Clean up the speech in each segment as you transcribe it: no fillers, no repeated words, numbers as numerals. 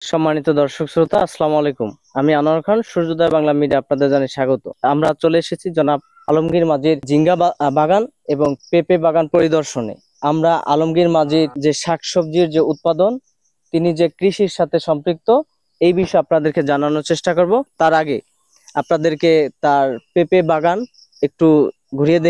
সম্মানিত দর্শক শ্রোতা, আসসালামু আলাইকুম। আমি আনোয়ার খান, সূর্যোদয় বাংলা মিডিয়া আপনাদের জানাই স্বাগত। আমরা চলে এসেছি জনাব আলমগীর মাঝির ঝিঙ্গা বাগান এবং পেঁপে বাগান পরিদর্শনে। আমরা আলমগীর মাঝির যে শাকসবজির যে উৎপাদন, তিনি যে কৃষির সাথে সম্পৃক্ত, এই বিষয়ে আপনাদেরকে জানানোর চেষ্টা করব। তার আগে আপনাদেরকে তার পেঁপে বাগান একটু ঘুরিয়ে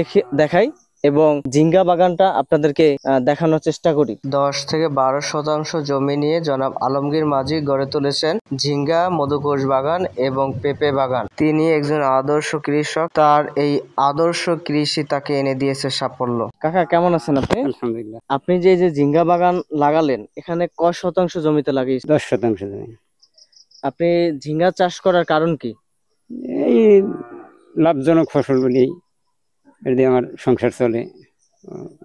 দেখাই এবং ঝিঙ্গা বাগানটা আপনাদেরকে দেখানোর চেষ্টা করি। 10 থেকে 12 শতাংশ জমি নিয়ে জনাব আলমগীর মাঝি গড়ে তুলেছেন ঝিঙ্গা, মধুকোষ বাগান এবং পেঁপে বাগান। তিনি একজন আদর্শ কৃষক, তার এই আদর্শ কৃষি তাকে এনে দিয়েছে সাফল্য। কাকা, কেমন আছেন আপনি? আলহামদুলিল্লাহ। আপনি যে ঝিঙ্গা বাগান লাগালেন, এখানে কয় শতাংশ জমিতে লাগিয়েছেন? 10 শতাংশ জমি। আপনি ঝিঙ্গা চাষ করার কারণ কি? এই লাভজনক ফসল বলেই এর দিয়ে আমার সংসার চলে।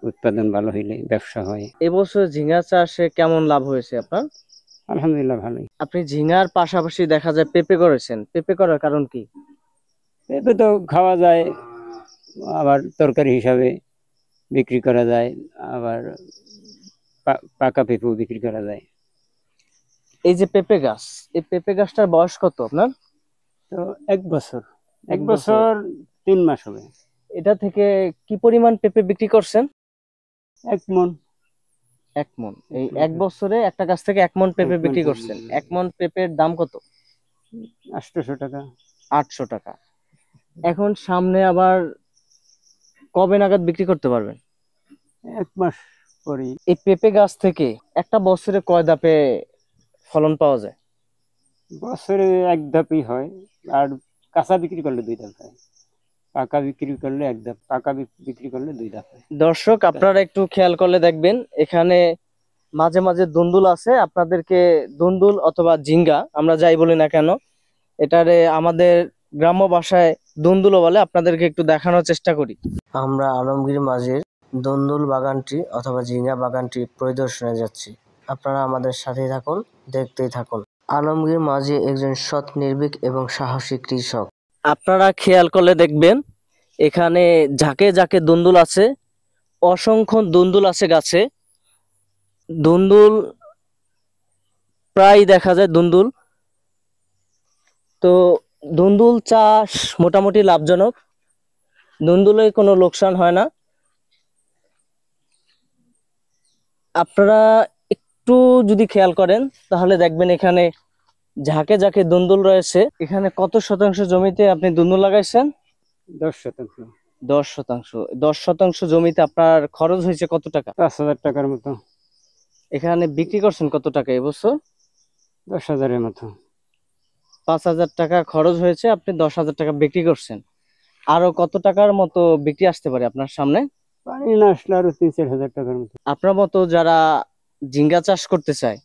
উৎপাদন ভালো হইলে ব্যবসা হয়। এবছর ঝিঙ্গা চাষে কেমন লাভ হয়েছে আপনার? আলহামদুলিল্লাহ, ভালোই। আপনি ঝিঙ্গার পাশাপাশি দেখা যায় পেঁপে করেছেন, পেঁপে করার কারণ কি? পেঁপে তো খাওয়া যায়, আবার তরকারি হিসাবে বিক্রি করা যায়, আবার পাকা পেঁপেও বিক্রি করা যায়। এই যে পেঁপে গাছ, এই পেঁপে গাছটার বয়স কত আপনার? তো 1 বছর, 1 বছর 3 মাস হবে। এটা থেকে কি পরিমাণ পেঁপে বিক্রি করছেন? 1 মণ। 1 মণ। এই 1 বছরে একটা গাছ থেকে 1 মণ পেঁপে বিক্রি করছেন। 1 মণ পেঁপের দাম কত? 800 টাকা। 800 টাকা। এখন সামনে আবার কবে নাগাদ বিক্রি করতে পারবেন? 1 মাস পরে। এই পেঁপে গাছ থেকে একটা বছরে কয় ধাপে ফলন পাওয়া যায়? বছরে 1 ধাপই হয়, আর কাঁচা বিক্রি করলে 2 ধাপ হয়, পাকা বিক্রি করলে 1 ধাপ, পাকা বিক্রি করলে 2 ধাপ হয়। দর্শক, আপনারা একটু খেয়াল করলে দেখবেন এখানে মাঝে মাঝে দুন্দুল আছে। আপনাদেরকে দুন্দুল অথবা ঝিঙ্গা, আমরা যাই বলি না কেন, এটারে আমাদের গ্রাম্য ভাষায় দুন্দুলও বলে। আপনাদেরকে একটু দেখানোর চেষ্টা করি। আমরা আলমগীর মাঝির দুন্দুল বাগানটি অথবা ঝিঙ্গা বাগানটি পরিদর্শনে যাচ্ছি। আপনারা আমাদের সাথেই থাকুন, দেখতেই থাকুন। আলমগীর মাঝি একজন সৎ, নির্ভীক এবং সাহসী কৃষক। আপনারা খেয়াল করলে দেখবেন এখানে ঝাঁকে ঝাঁকে দুন্দুল আছে, অসংখ্য দুন্দুল আছে গাছে। দুন্দুল প্রায় দেখা যায় দুন্দুল। তো দুন্দুল চাষ মোটামুটি লাভজনক, দুন্দুলে কোনো লোকসান হয় না। আপনারা একটু যদি খেয়াল করেন তাহলে দেখবেন এখানে ঝাঁকে ঝাঁকে দুন্দুল রয়েছে। এখানে কত শতাংশ জমিতে আপনি দুন্দুল লাগাইছেন? 10 শতাংশ। 10 শতাংশ। 10 শতাংশ জমিতে আপনার খরচ হয়েছে কত টাকা? 5,000 টাকার মতো। এখানে বিক্রি করছেন কত টাকা এবছর? 10,000-এর মতো। 5,000 টাকা খরচ হয়েছে, আপনি 10,000 টাকা বিক্রি করছেন। আরো কত টাকার মতো বিক্রি আসতে পারে আপনার সামনে? পানি না আসলে আরো 3-4 হাজার টাকার মতো। আপনার মতো যারা ঝিঙ্গা চাষ করতে চায়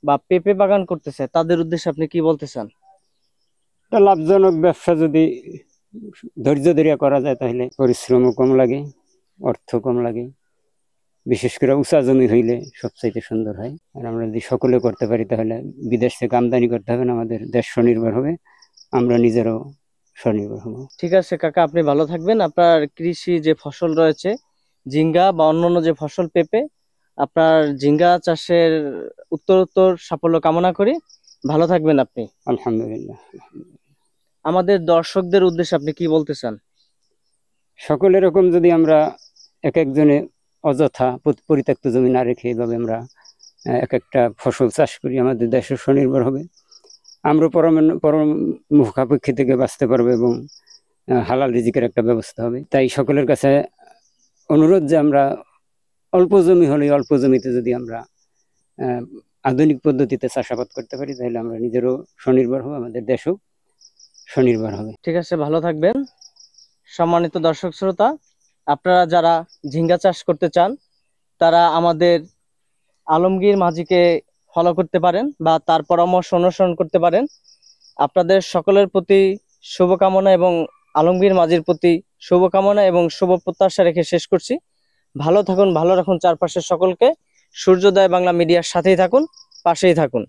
বা পেঁপে বাগান করতে চায়, তাদের উদ্দেশ্যে আপনি কি বলতে চান? এটা লাভজনক ব্যবসা, যদি ধৈর্য ধরে করা যায় তাহলে পরিশ্রমও কম লাগে, অর্থ কম লাগে। বিশেষ করে উঁচা জমি হইলে সবচাইতে সুন্দর হয়। আর আমরা যদি সকলে করতে পারি তাহলে বিদেশ থেকে আমদানি করতে হবে না, আমাদের দেশ স্বনির্ভর হবে, আমরা নিজেরও স্বনির্ভর হব। ঠিক আছে কাকা, আপনি ভালো থাকবেন। আপনার কৃষি যে ফসল রয়েছে ঝিঙ্গা বা অন্যান্য যে ফসল পেঁপে, আপনার ঝিঙ্গা চাষের উত্তরোত্তর সাফল্য কামনা করি। ভালো থাকবেন আপনি। আলহামদুলিল্লাহ। আমাদের দর্শকদের উদ্দেশ্যে আপনি কি বলতে চান? সকল এরকম যদি আমরা এক একজনে অযথা পরিত্যক্ত জমি না রেখে এভাবে আমরা এক একটা ফসল চাষ করি, আমাদের দেশও স্বনির্ভর হবে, আমরা মুখাপেক্ষী থেকে বাঁচতে পারবো এবং হালাল রিজিকের একটা ব্যবস্থা হবে। তাই সকলের কাছে অনুরোধ যে আমরা অল্প জমি হলে অল্প জমিতে যদি আমরা আধুনিক পদ্ধতিতে চাষাবাদ করতে পারি তাহলে আমরা নিজেরও স্বনির্ভর হবো, আমাদের দেশও স্বনির্ভর হবে। ঠিক আছে, ভালো থাকবেন। সম্মানিত দর্শক শ্রোতা, আপনারা যারা ঝিঙ্গা চাষ করতে চান তারা আমাদের আলমগীর মাঝিকে ফলো করতে পারেন বা তার পরামর্শ অনুসরণ করতে পারেন। আপনাদের সকলের প্রতি শুভকামনা এবং আলমগীর মাঝির প্রতি শুভকামনা এবং শুভ প্রত্যাশা রেখে শেষ করছি। ভালো থাকুন, ভালো রাখুন চারপাশের সকলকে। সূর্যোদয় বাংলা মিডিয়ার সাথেই থাকুন, পাশেই থাকুন।